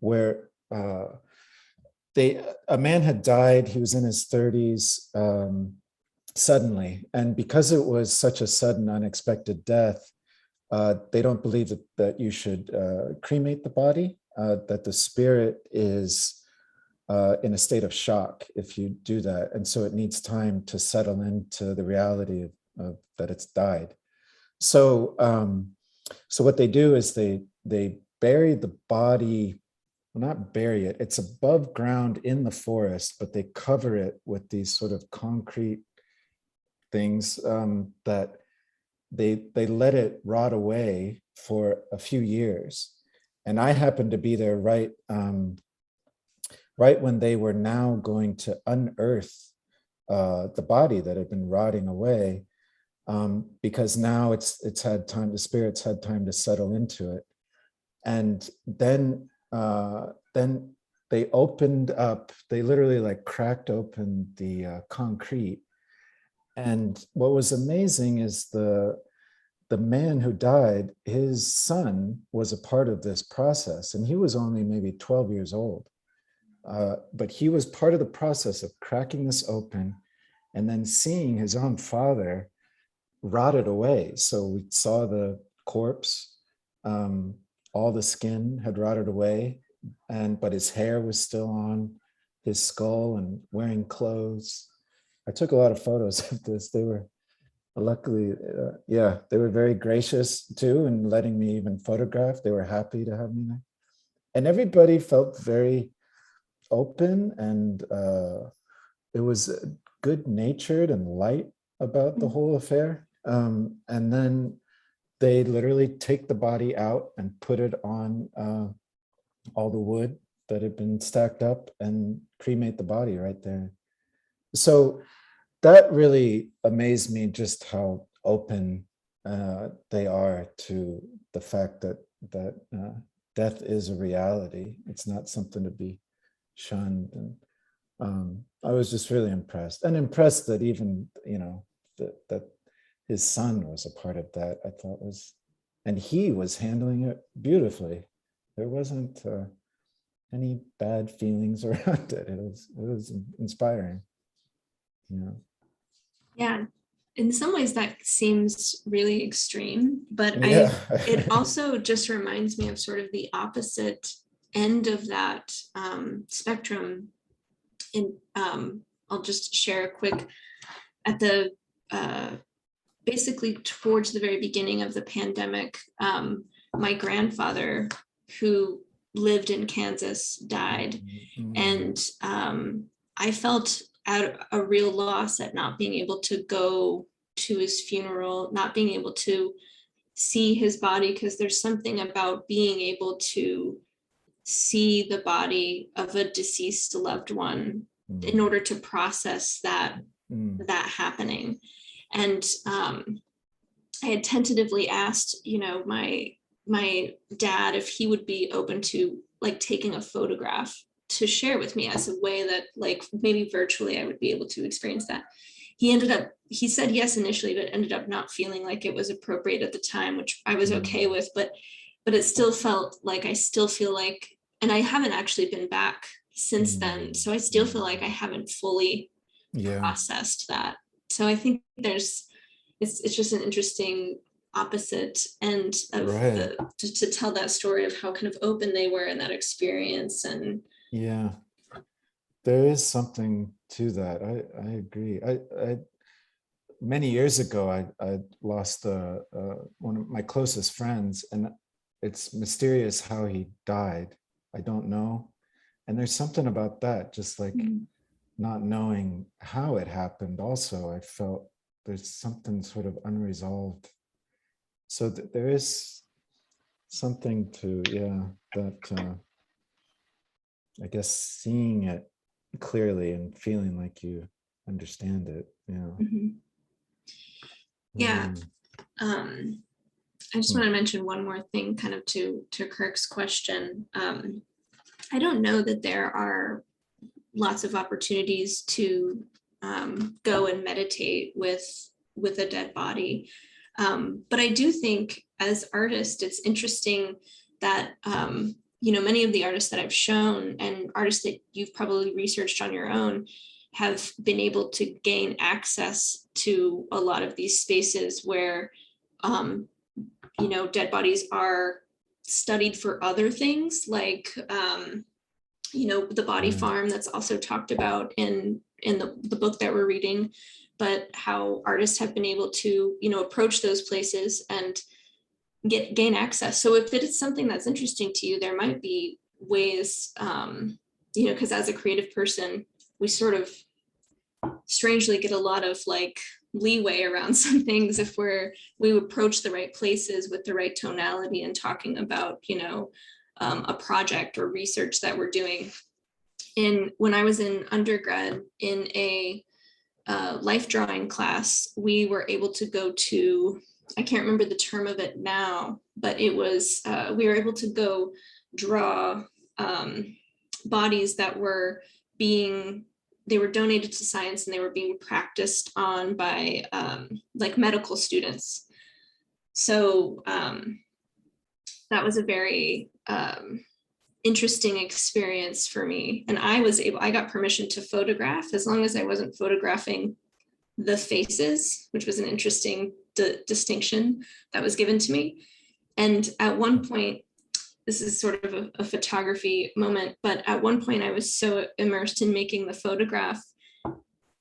B: where a man had died. He was in his 30s suddenly, and because it was such a sudden, unexpected death, they don't believe that you should cremate the body. That the spirit is in a state of shock if you do that, and so it needs time to settle into the reality of that it's died. So what they do is they bury the body. Well, not bury it, it's above ground in the forest, but they cover it with these sort of concrete things that they let it rot away for a few years. And I happened to be there right when they were now going to unearth the body that had been rotting away, because now it's had time, the spirits had time to settle into it. And then they opened up, they literally like cracked open the concrete. And what was amazing is the man who died, his son was a part of this process, and he was only maybe 12 years old. But he was part of the process of cracking this open and then seeing his own father rotted away. So we saw the corpse, all the skin had rotted away, but his hair was still on his skull and wearing clothes. I took a lot of photos of this. They were luckily, they were very gracious too in letting me even photograph. They were happy to have me there. And everybody felt very open, and it was good natured and light about the whole affair. And then they literally take the body out and put it on all the wood that had been stacked up and cremate the body right there. So that really amazed me, just how open they are to the fact that death is a reality. It's not something to be shunned. And I was just really impressed that even, that his son was a part of that. I thought and he was handling it beautifully. There wasn't any bad feelings around it. It was inspiring.
A: Yeah, in some ways that seems really extreme, but it also just reminds me of sort of the opposite end of that spectrum. I'll just share a quick, at the basically towards the very beginning of the pandemic, my grandfather, who lived in Kansas, died. And I felt a real loss at not being able to go to his funeral, not being able to see his body, because there's something about being able to see the body of a deceased loved one in order to process that happening. And I had tentatively asked, my dad if he would be open to like taking a photograph to share with me as a way that like maybe virtually I would be able to experience that. He said yes initially, but ended up not feeling like it was appropriate at the time, which I was okay with, but it still felt like I still feel like, and I haven't actually been back since then. So I still feel like I haven't fully processed that. So I think it's just an interesting opposite end of to tell that story of how kind of open they were in that experience. And
B: there is something to that. I agree. I many years ago I lost one of my closest friends, and it's mysterious how he died. I don't know, and there's something about that, just like not knowing how it happened. Also, I felt there's something sort of unresolved. So there is something to that I guess seeing it clearly and feeling like you understand it.
A: I just want to mention one more thing kind of to Kirk's question. I don't know that there are lots of opportunities to go and meditate with a dead body. But I do think as artists, it's interesting that, many of the artists that I've shown and artists that you've probably researched on your own have been able to gain access to a lot of these spaces where, dead bodies are studied for other things, like, the body farm that's also talked about in the book that we're reading, but how artists have been able to, approach those places and gain access. So if it is something that's interesting to you, there might be ways, because as a creative person, we sort of strangely get a lot of like leeway around some things if we approach the right places with the right tonality and talking about, a project or research that we're doing. When I was in undergrad in a life drawing class, we were able to go to, I can't remember the term of it now, but it was, we were able to go draw bodies that were they were donated to science and they were being practiced on by like medical students. So that was a very interesting experience for me. And I got permission to photograph as long as I wasn't photographing the faces, which was an interesting distinction that was given to me. And at one point, this is sort of a photography moment, but at one point I was so immersed in making the photograph,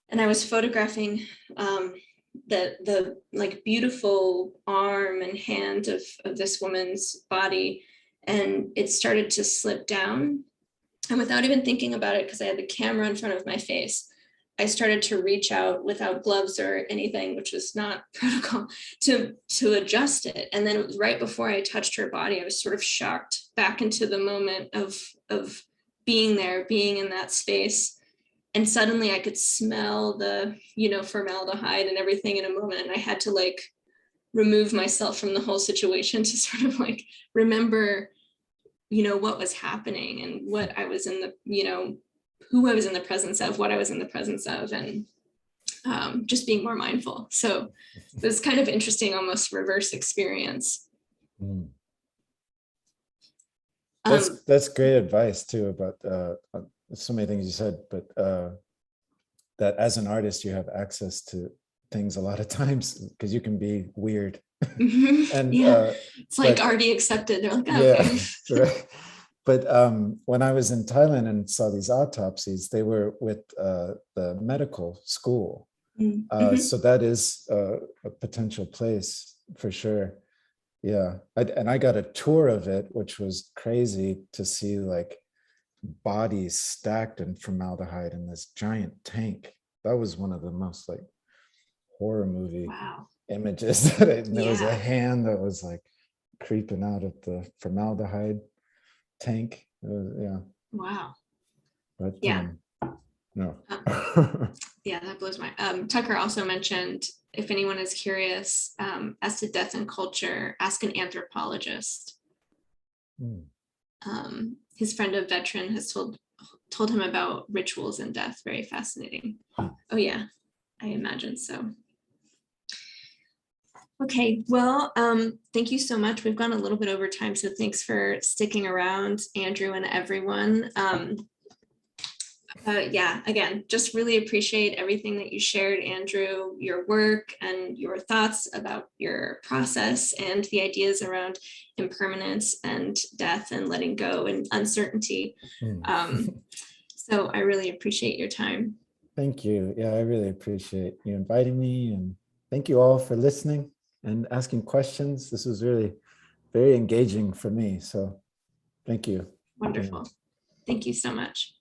A: and I was photographing the like beautiful arm and hand of this woman's body, and it started to slip down. And without even thinking about it, because I had the camera in front of my face, I started to reach out without gloves or anything, which was not protocol, to adjust it. And then right before I touched her body, I was sort of shocked back into the moment of being there, being in that space. and suddenly I could smell the, formaldehyde and everything in a moment. And I had to like remove myself from the whole situation to sort of like remember, what was happening and what I was in the, who I was in the presence of, what I was in the presence of, and just being more mindful. So it was kind of interesting, almost reverse experience.
B: That's great advice too about so many things you said, but that as an artist you have access to things a lot of times because you can be weird. And
A: it's like already accepted. They're like, okay.
B: Right. But when I was in Thailand and saw these autopsies, they were with the medical school. So that is a potential place for sure. Yeah. And I got a tour of it, which was crazy to see like bodies stacked in formaldehyde in this giant tank. That was one of the most like horror movie images. There was a hand that was like creeping out of the formaldehyde tank.
A: Wow.
B: But no.
A: Yeah, that blows my. Tucker also mentioned, if anyone is curious as to death and culture, ask an anthropologist. His friend, a veteran, has told him about rituals and death. Very fascinating. Oh yeah, I imagine so. Okay, well, thank you so much. We've gone a little bit over time, so thanks for sticking around, Andrew and everyone. Yeah, again, just really appreciate everything that you shared, Andrew, your work and your thoughts about your process and the ideas around impermanence and death and letting go and uncertainty. So I really appreciate your time.
B: Thank you. Yeah, I really appreciate you inviting me, and thank you all for listening and asking questions. This was really very engaging for me. So thank you.
A: Wonderful. Thank you so much.